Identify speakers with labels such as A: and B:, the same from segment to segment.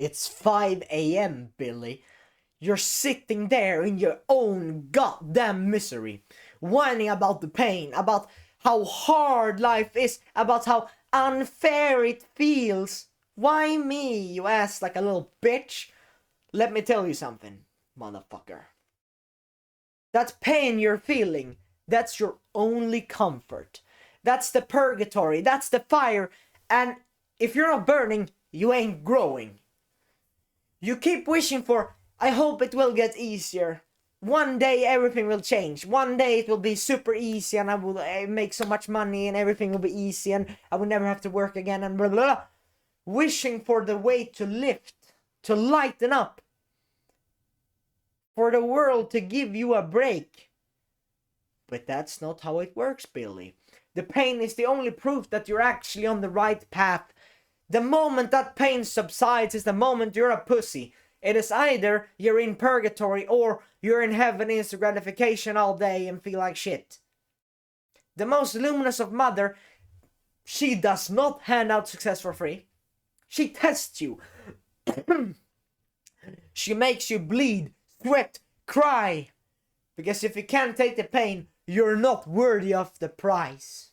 A: It's 5 a.m., Billy. You're sitting there in your own goddamn misery, whining about the pain, about how hard life is, about how unfair it feels. Why me, you ask like a little bitch? Let me tell you something, motherfucker. That pain you're feeling, that's your only comfort. That's the purgatory, that's the fire, and if you're not burning, you ain't growing. You keep wishing for, I hope it will get easier. One day everything will change. One day it will be super easy and I will make so much money and everything will be easy and I will never have to work again and blah blah blah. Wishing for the weight to lift, to lighten up. For the world to give you a break. But that's not how it works, Billy. The pain is the only proof that you're actually on the right path. The moment that pain subsides is the moment you're a pussy. It is either you're in purgatory or you're in heaven instant gratification all day and feel like shit. The most luminous of mother, she does not hand out success for free. She tests you. She makes you bleed, sweat, cry. Because if you can't take the pain, you're not worthy of the price.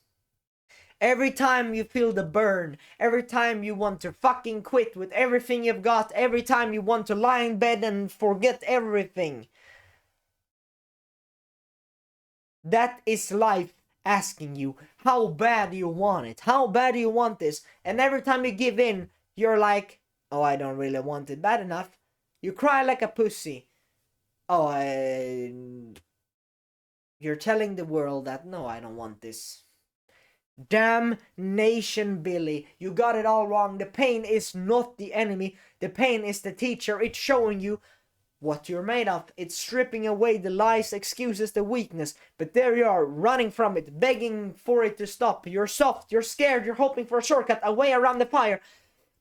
A: Every time you feel the burn, every time you want to fucking quit with everything you've got, every time you want to lie in bed and forget everything. That is life asking you, how bad do you want it? How bad do you want this? And every time you give in, you're like, oh, I don't really want it bad enough. You cry like a pussy. Oh, you're telling the world that, no, I don't want this. Damnation, Billy. You got it all wrong. The pain is not the enemy. The pain is the teacher. It's showing you what you're made of. It's stripping away the lies, excuses, the weakness. But there you are, running from it, begging for it to stop. You're soft, you're scared, you're hoping for a shortcut, a way around the fire.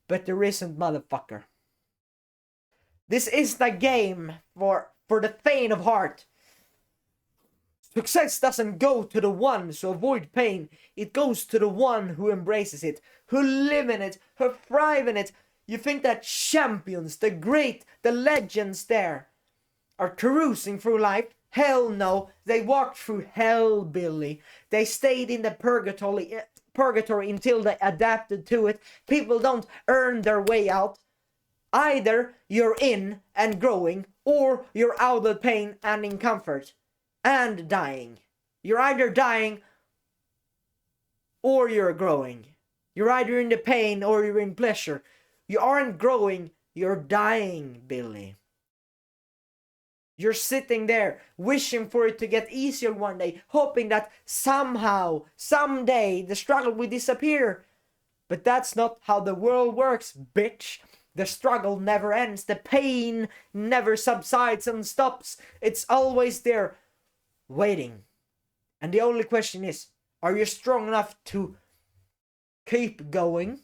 A: But there isn't, motherfucker. This is the game for the faint of heart. Success doesn't go to the ones who avoid pain. It goes to the one who embraces it, who live in it, who thrive in it. You think that champions, the great, the legends there are cruising through life? Hell no. They walked through hell, Billy. They stayed in the purgatory until they adapted to it. People don't earn their way out. Either you're in and growing, or you're out of pain and in comfort. And dying. You're either dying or you're growing. You're either in the pain or you're in pleasure. You aren't growing, you're dying, Billy. You're sitting there wishing for it to get easier one day, hoping that somehow, someday, the struggle will disappear. But that's not how the world works, bitch. The struggle never ends. The pain never subsides and stops. It's always there, waiting. And the only question is, are you strong enough to keep going?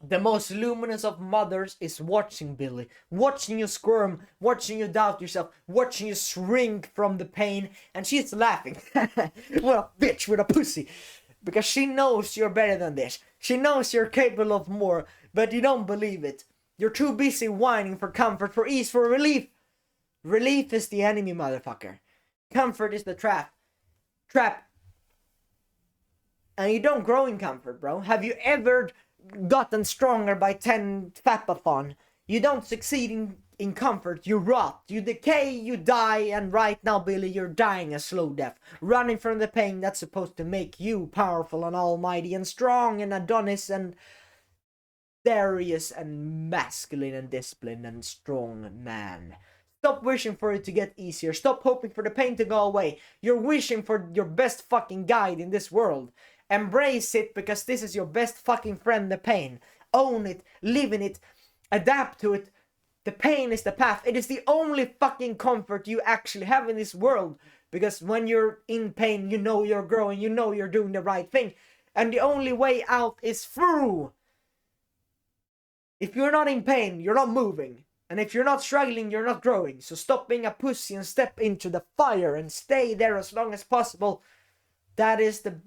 A: The most luminous of mothers is watching, Billy. Watching you squirm, watching you doubt yourself, watching you shrink from the pain. And she's laughing. What a bitch with a pussy. Because she knows you're better than this. She knows you're capable of more, but you don't believe it. You're too busy whining for comfort, for ease, for relief. Relief is the enemy, motherfucker. Comfort is the trap. And you don't grow in comfort, bro. Have you ever gotten stronger by 10 fapathon? You don't succeed in comfort. You rot. You decay, you die. And right now, Billy, you're dying a slow death. Running from the pain that's supposed to make you powerful and almighty and strong and Adonis and Darius and masculine and disciplined and strong man. Stop wishing for it to get easier. Stop hoping for the pain to go away. You're wishing for your best fucking guide in this world. Embrace it because this is your best fucking friend, the pain. Own it. Live in it. Adapt to it. The pain is the path. It is the only fucking comfort you actually have in this world. Because when you're in pain, you know you're growing. You know you're doing the right thing. And the only way out is through. If you're not in pain, you're not moving. And if you're not struggling, you're not growing. So stop being a pussy and step into the fire and stay there as long as possible. That is the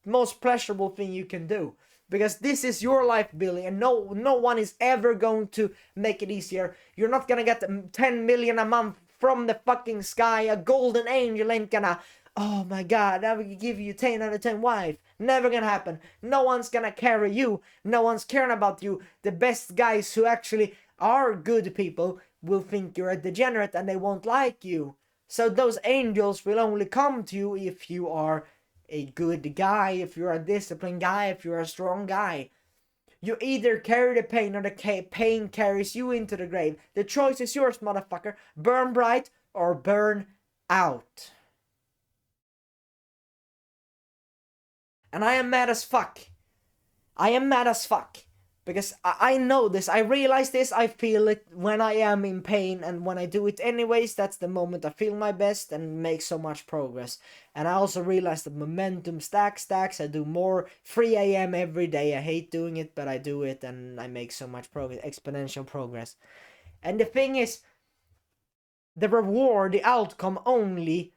A: most pleasurable thing you can do. because this is your life, Billy, and no one is ever going to make it easier. You're not gonna get 10 million a month from the fucking sky. A golden angel ain't gonna, oh my god, I will give you 10 out of 10 wife. Never gonna happen. No one's gonna carry you. No one's caring about you. The best guys who actually are good people will think you're a degenerate and they won't like you. So those angels will only come to you if you are a good guy, if you're a disciplined guy, if you're a strong guy. You either carry the pain or the pain carries you into the grave. The choice is yours, motherfucker. Burn bright or burn out. And I am mad as fuck. I am mad as fuck. Because I know this, I realize this, I feel it when I am in pain, and when I do it anyways, that's the moment I feel my best and make so much progress. And I also realize that momentum stacks, I do more 3 a.m. every day. I hate doing it, but I do it, and I make so much progress, exponential progress. And the thing is, the reward, the outcome, only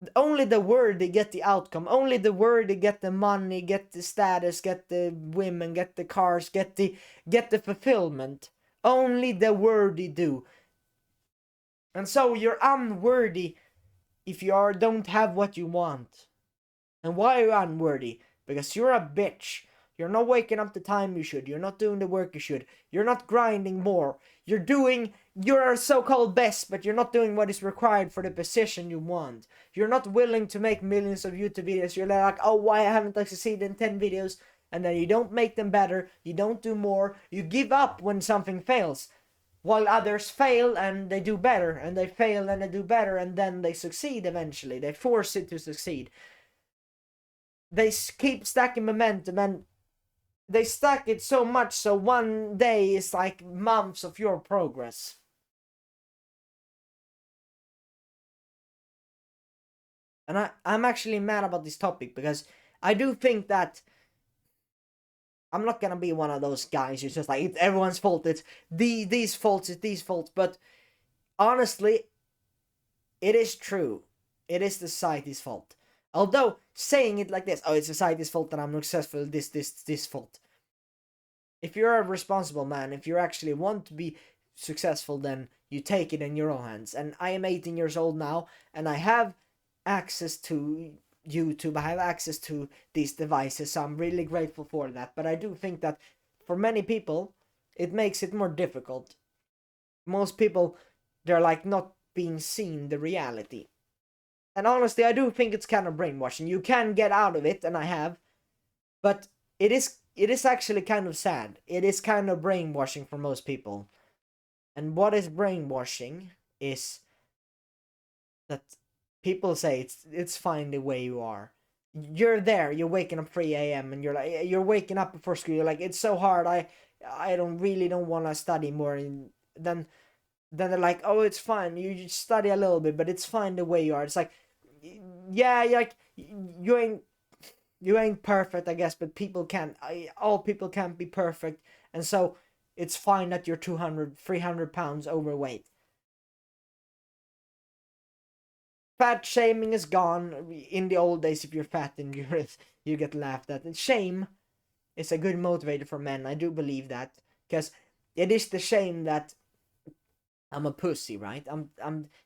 A: the worthy get the outcome. Only the worthy get the money, get the status, get the women, get the cars, get the fulfillment. Only the worthy do. And so you're unworthy if you don't have what you want. And why are you unworthy? Because you're a bitch. You're not waking up the time you should. You're not doing the work you should. You're not grinding more. You're doing your so-called best, but you're not doing what is required for the position you want. You're not willing to make millions of YouTube videos. You're like, oh, why haven't I succeeded in 10 videos? And then you don't make them better. You don't do more. You give up when something fails. While others fail and they do better. And they fail and they do better. And then they succeed eventually. They force it to succeed. They keep stacking momentum, and they stack it so much so one day is like months of your progress. And I'm actually mad about this topic, because I do think that I'm not gonna be one of those guys who's just like, it's everyone's fault, it's these faults, but honestly, it is true. It is the society's fault. Although, saying it like this, oh, it's society's fault that I'm not successful, this fault. If you're a responsible man, if you actually want to be successful, then you take it in your own hands. And I am 18 years old now, and I have access to YouTube, I have access to these devices, so I'm really grateful for that. But I do think that for many people, it makes it more difficult. Most people, they're like not being seen the reality. And honestly, I do think it's kind of brainwashing. You can get out of it, and I have, but it is actually kind of sad. It is kind of brainwashing for most people. And what is brainwashing is that people say it's fine the way you are. You're there, you're waking up 3 a.m. and you're waking up before school. You're like, it's so hard. I don't want to study more. And then they're like, oh, it's fine. You just study a little bit, but it's fine the way you are. It's like, yeah, like you ain't perfect, I guess, but all people can't be perfect, and so it's fine that you're 200-300 pounds overweight. Fat shaming is gone. In the old days, if you're fat and you get laughed at. And shame is a good motivator for men. I do believe that, because it is the shame that I'm a pussy, right?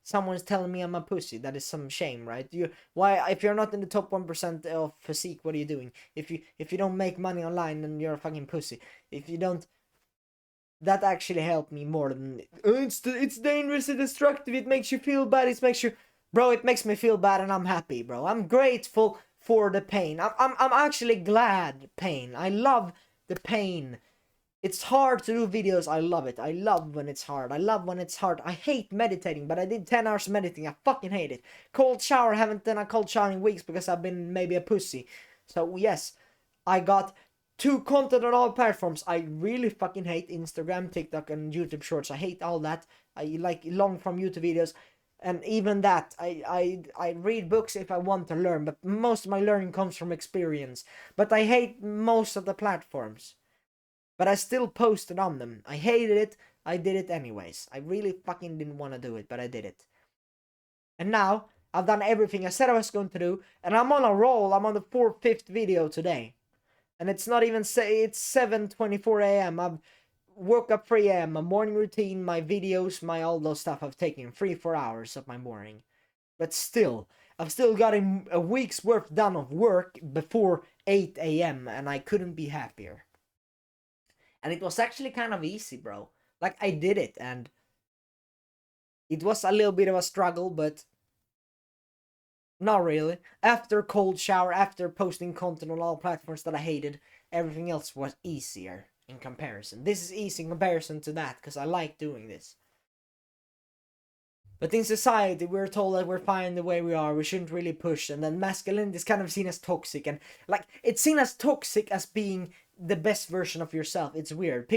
A: Someone's telling me I'm a pussy. That is some shame, right? If you're not in the top 1% of physique, what are you doing? If you don't make money online, then you're a fucking pussy. If you don't, that actually helped me more than it's dangerous and destructive. It makes you feel bad. It makes me feel bad, and I'm happy, bro. I'm grateful for the pain. I'm actually glad pain. I love the pain. It's hard to do videos. I love it. I love when it's hard. I hate meditating, but I did 10 hours meditating. I fucking hate it. Cold shower. Haven't done a cold shower in weeks because I've been maybe a pussy. So yes, I got 2 content on all platforms. I really fucking hate Instagram, TikTok, and YouTube Shorts. I hate all that. I like long form YouTube videos. And even that, I read books if I want to learn, but most of my learning comes from experience. But I hate most of the platforms. But I still posted on them. I hated it. I did it anyways. I really fucking didn't want to do it, but I did it. And now, I've done everything I said I was going to do, and I'm on a roll. I'm on the 4th, 5th video today. And it's not even say it's 7:24 a.m. I've woke up 3 a.m. My morning routine, my videos, my all those stuff. I've taken 3-4 hours of my morning, but still, I've still got a week's worth done of work before 8 a.m. and I couldn't be happier. And it was actually kind of easy, bro. Like, I did it, and it was a little bit of a struggle, but not really. After cold shower, after posting content on all platforms that I hated, everything else was easier in comparison. This is easy in comparison to that, because I like doing this. But in society, we're told that we're fine the way we are, we shouldn't really push, and then masculinity is kind of seen as toxic, and like, it's seen as toxic as being the best version of yourself. It's weird.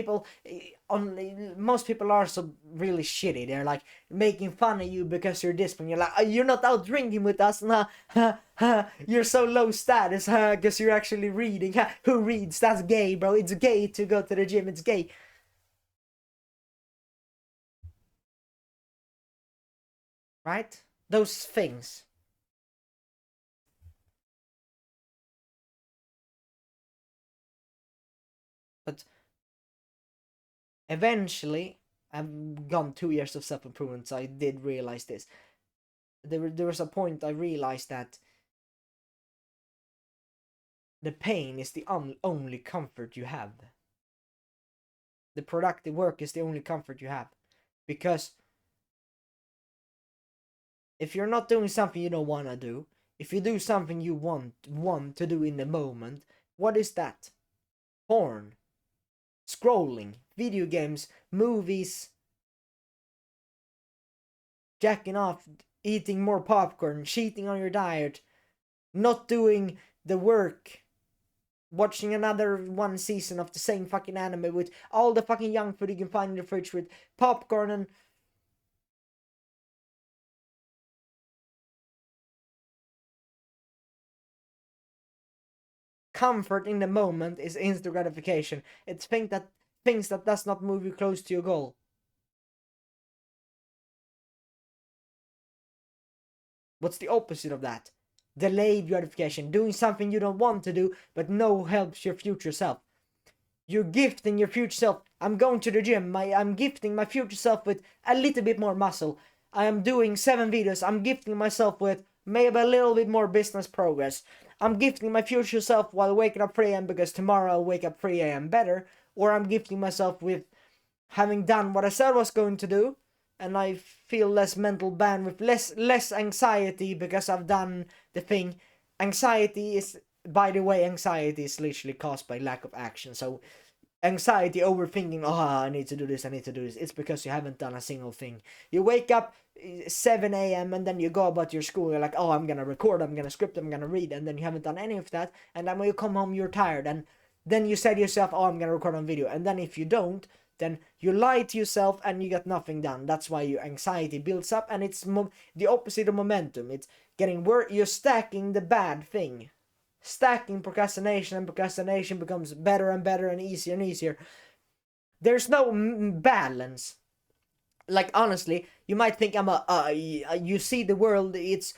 A: Most people are so really shitty. They're like making fun of you because you're this, and you're like, you're not out drinking with us, nah, you're so low status, because you're actually reading. Who reads? That's gay, bro. It's gay to go to the gym. It's gay. Right? Those things. But eventually, I've gone 2 years of self-improvement, so I did realize this. There was a point I realized that the pain is the only comfort you have. The productive work is the only comfort you have. Because if you're not doing something you don't want to do, if you do something you want to do in the moment, what is that? Porn, scrolling, video games, movies, jacking off, eating more popcorn, cheating on your diet, not doing the work, watching another one season of the same fucking anime with all the fucking junk food you can find in the fridge with popcorn and comfort in the moment is instant gratification. It's things that does not move you close to your goal. What's the opposite of that? Delayed gratification, doing something you don't want to do but no helps your future self. You're gifting your future self. I'm going to the gym. I'm gifting my future self with a little bit more muscle. I am doing 7 videos. I'm gifting myself with maybe a little bit more business progress. I'm gifting my future self while waking up 3 a.m. because tomorrow I'll wake up 3 a.m. better. Or I'm gifting myself with having done what I said I was going to do, and I feel less mental bandwidth, less anxiety because I've done the thing. Anxiety is, by the way, anxiety is literally caused by lack of action. So anxiety, overthinking, I need to do this, it's because you haven't done a single thing. You wake up 7 a.m. and then you go about your school, you're like, I'm gonna record, I'm gonna script, I'm gonna read, and then you haven't done any of that, and then when you come home you're tired, and then you say to yourself, I'm gonna record on video, and then if you don't, then you lie to yourself and you get nothing done. That's why your anxiety builds up, and it's the opposite of momentum. It's getting worse. You're stacking the bad thing. Stacking procrastination, and procrastination becomes better and better and easier. There's no balance. Like, honestly, you might think you see the world, it's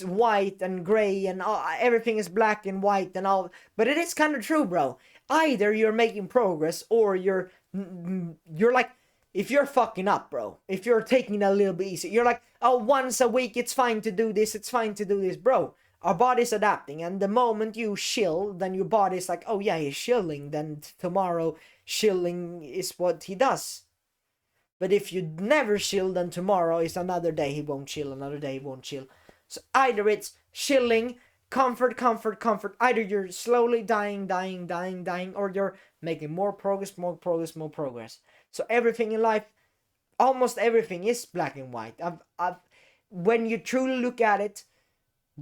A: white and gray and everything is black and white and all, but it is kind of true, bro. Either you're making progress or you're like, if you're fucking up, bro, if you're taking it a little bit easy, you're like, once a week it's fine to do this, bro. Our body's adapting, and the moment you chill, then your body's like, oh yeah, he's chilling, then tomorrow chilling is what he does. But if you never chill, then tomorrow is another day he won't chill, another day he won't chill. So either it's chilling, comfort. Either you're slowly dying, or you're making more progress. So everything in life, almost everything is black and white. When you truly look at it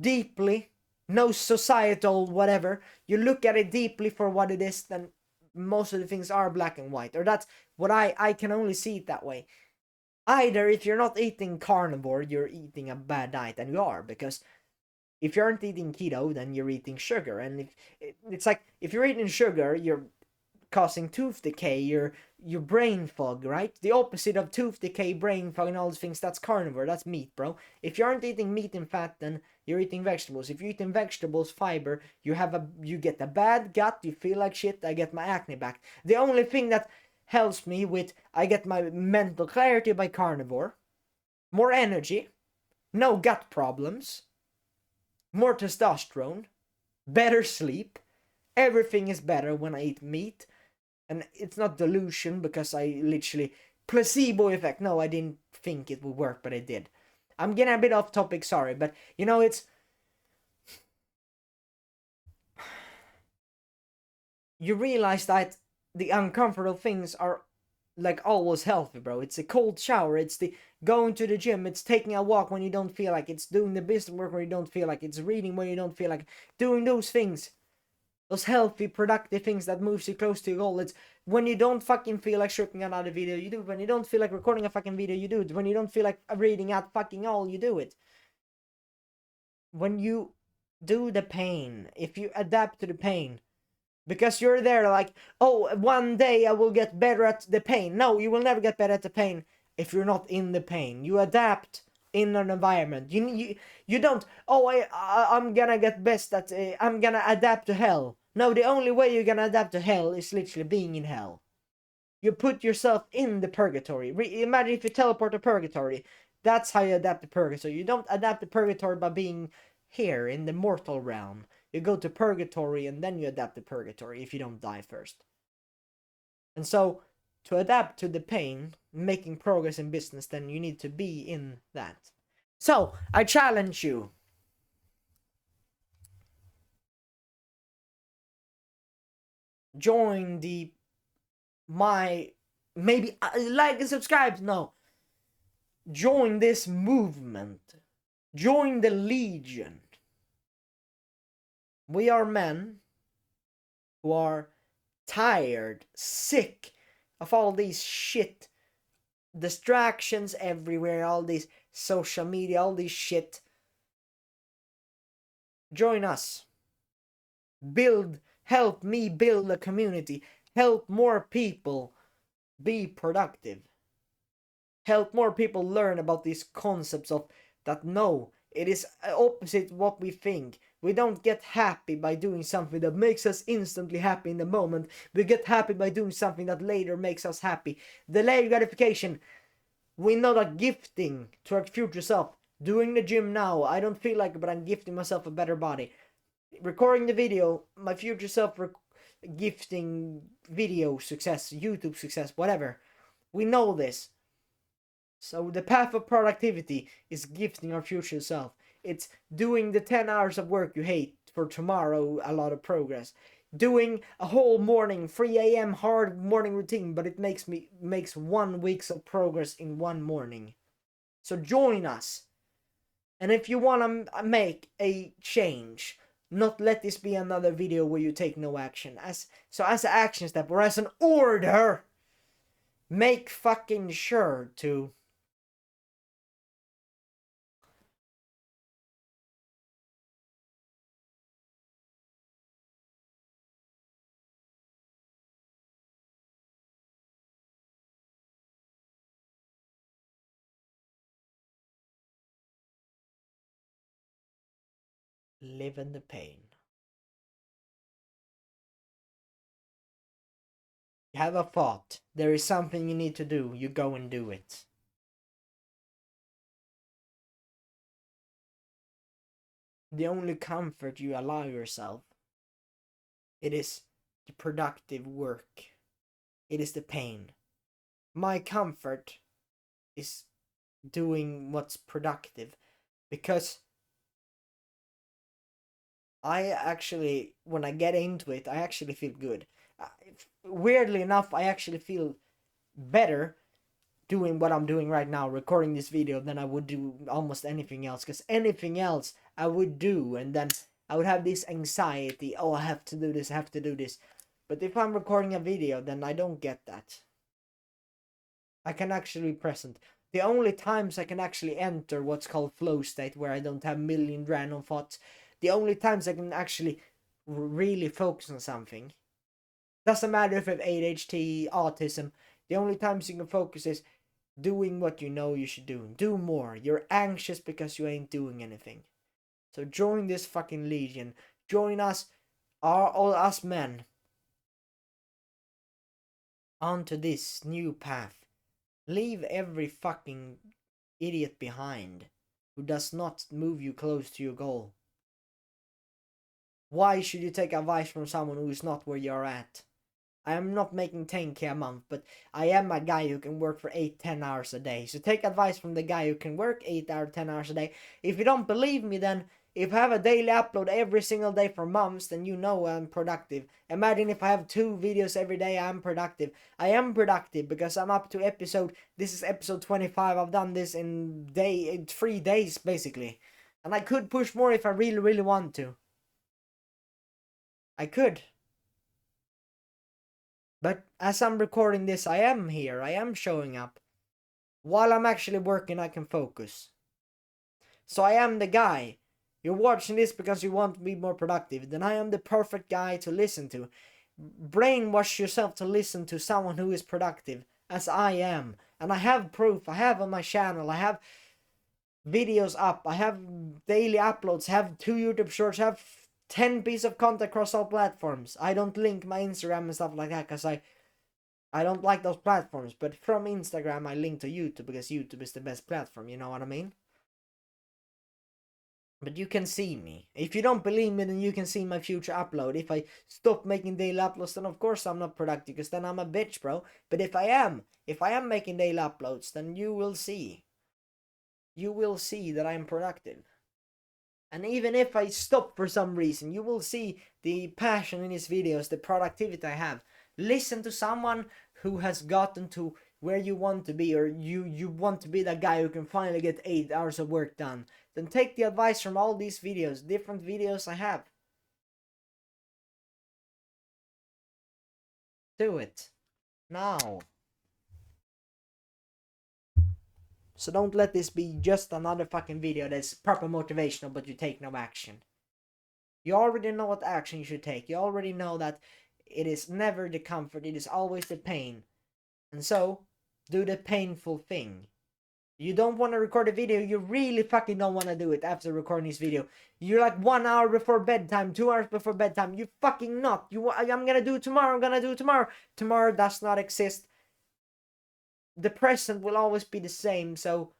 A: deeply, no societal whatever, you look at it deeply for what it is, then most of the things are black and white. Or that's what I can only see it that way. Either if you're not eating carnivore, you're eating a bad diet, and you are, because if you aren't eating keto, then you're eating sugar, and if it's like, if you're eating sugar, you're causing tooth decay, your brain fog, right? The opposite of tooth decay, brain fog, and all those things, that's carnivore, that's meat, bro. If you aren't eating meat and fat, then you're eating vegetables. If you're eating vegetables, fiber, you get a bad gut, you feel like shit, I get my acne back. The only thing that helps me with, I get my mental clarity by carnivore, more energy, no gut problems, more testosterone, better sleep. Everything is better when I eat meat. And it's not delusion because I literally placebo effect. No, I didn't think it would work, but it did. I'm getting a bit off topic, sorry, but you know, it's you realize that the uncomfortable things are like always healthy, bro. It's a cold shower, it's the going to the gym, it's taking a walk when you don't feel like, it's doing the business work when you don't feel like, it's reading when you don't feel like, doing those things, those healthy, productive things that moves you close to your goal. It's when you don't fucking feel like stripping another video, you do it. When you don't feel like recording a fucking video, you do it. When you don't feel like reading at fucking all, you do it. When you do the pain, if you adapt to the pain, because you're there like, oh, one day I will get better at the pain. No, you will never get better at the pain if you're not in the pain. You adapt in an environment. You don't, oh, I'm gonna get best at, I'm gonna adapt to hell. No, the only way you're gonna adapt to hell is literally being in hell. You put yourself in the purgatory. Imagine if you teleport to purgatory. That's how you adapt to purgatory. You don't adapt to purgatory by being here in the mortal realm. You go to purgatory and then you adapt to purgatory if you don't die first. And so, to adapt to the pain, making progress in business, then you need to be in that. So, I challenge you. Join maybe like and subscribe. No. Join this movement. Join the legion. We are men who are tired, sick of all these shit distractions everywhere, all these social media, all this shit. Join us. Help me build a community. Help more people be productive. Help more people learn about these concepts of that. No, it is opposite what we think. We don't get happy by doing something that makes us instantly happy in the moment. We get happy by doing something that later makes us happy. Delayed gratification. We know that gifting to our future self. Doing the gym now, I don't feel like it, but I'm gifting myself a better body. Recording the video, my future self gifting video success, YouTube success, whatever. We know this. So the path of productivity is gifting our future self. It's doing the 10 hours of work you hate for tomorrow, a lot of progress. Doing a whole morning, 3 a.m. hard morning routine, but it makes 1 week of progress in one morning. So join us. And if you want to make a change, not let this be another video where you take no action. As an action step or as an order, make fucking sure to live in the pain. You have a thought. There is something you need to do. You go and do it. The only comfort you allow yourself, it is the productive work. It is the pain. My comfort is doing what's productive, because I actually, when I get into it, I actually feel good. Weirdly enough, I actually feel better doing what I'm doing right now, recording this video, than I would do almost anything else. Because anything else I would do, and then I would have this anxiety, oh, I have to do this, I have to do this. But if I'm recording a video, then I don't get that. I can actually be present. The only times I can actually enter what's called flow state, where I don't have million random thoughts, the only times I can actually really focus on something Doesn't matter if you have ADHD, autism. The only times you can focus is doing what you know you should do. Do more. You're anxious because you ain't doing anything. So join this fucking legion. Join us, all us men, onto this new path. Leave every fucking idiot behind who does not move you close to your goal. Why should you take advice from someone who is not where you're at? I am not making 10k a month, but I am a guy who can work for 8-10 hours a day. So take advice from the guy who can work 8 or 10 hours a day. If you don't believe me, then if I have a daily upload every single day for months, then you know I'm productive. Imagine if I have 2 videos every day, I'm productive. I am productive because I'm up to this is episode 25. I've done this in 3 days, basically. And I could push more if I really, really want to. I could. But as I'm recording this, I am here. I am showing up. While I'm actually working, I can focus. So I am the guy. You're watching this because you want to be more productive. Then I am the perfect guy to listen to. Brainwash yourself to listen to someone who is productive, as I am. And I have proof. I have on my channel. I have videos up. I have daily uploads. I have 2 YouTube shorts. I have 10 pieces of content across all platforms. I don't link my Instagram and stuff like that because I don't like those platforms. But from Instagram I link to YouTube because YouTube is the best platform. You know what I mean? But you can see me. If you don't believe me, then you can see my future upload. If I stop making daily uploads, then of course I'm not productive because then I'm a bitch, bro. But if I am making daily uploads, then you will see. You will see that I'm productive. And even if I stop for some reason, you will see the passion in his videos, the productivity I have. Listen to someone who has gotten to where you want to be, or you want to be that guy who can finally get 8 hours of work done. Then take the advice from all these videos, different videos I have. Do it. Now. So don't let this be just another fucking video that's proper motivational, but you take no action. You already know what action you should take. You already know that it is never the comfort, it is always the pain. And so, do the painful thing. You don't want to record a video, you really fucking don't want to do it after recording this video. You're like 1 hour before bedtime, 2 hours before bedtime. You fucking not. I'm gonna do it tomorrow, I'm gonna do it tomorrow. Tomorrow does not exist. The present will always be the same, so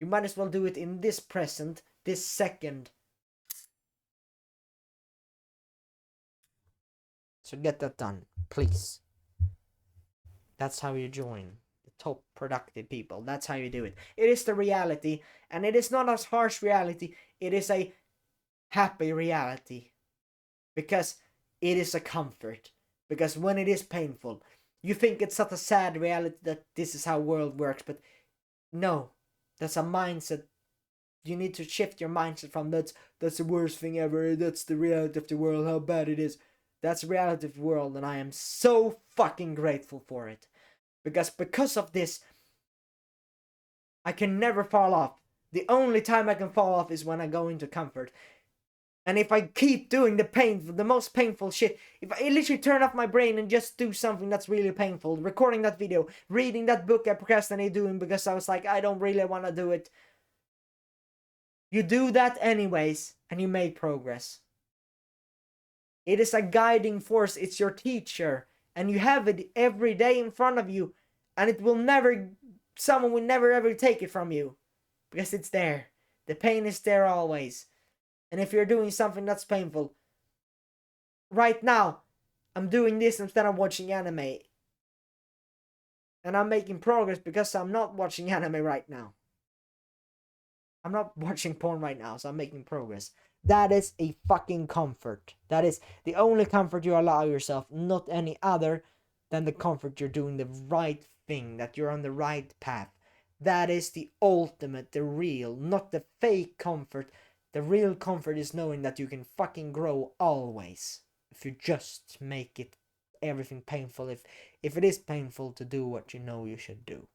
A: you might as well do it in this present, this second. So get that done, please. That's how you join the top productive people. That's how you do it. It is the reality, and it is not a harsh reality. It is a happy reality, because it is a comfort. Because when it is painful, you think it's such a sad reality that this is how world works, but no, that's a mindset. You need to shift your mindset from that's the worst thing ever, that's the reality of the world, how bad it is. That's the reality of the world, and I am so fucking grateful for it. Because of this, I can never fall off. The only time I can fall off is when I go into comfort. And if I keep doing the most painful shit, if I literally turn off my brain and just do something that's really painful, recording that video, reading that book I procrastinated doing because I was like, I don't really want to do it. You do that anyways, and you make progress. It is a guiding force, it's your teacher, and you have it every day in front of you, and someone will never ever take it from you, because it's there. The pain is there always. And if you're doing something that's painful, right now, I'm doing this instead of watching anime. And I'm making progress because I'm not watching anime right now. I'm not watching porn right now, so I'm making progress. That is a fucking comfort. That is the only comfort you allow yourself, not any other than the comfort you're doing the right thing, that you're on the right path. That is the ultimate, the real, not the fake comfort. The real comfort is knowing that you can fucking grow always. If you just make it everything painful, if it is painful to do what you know you should do.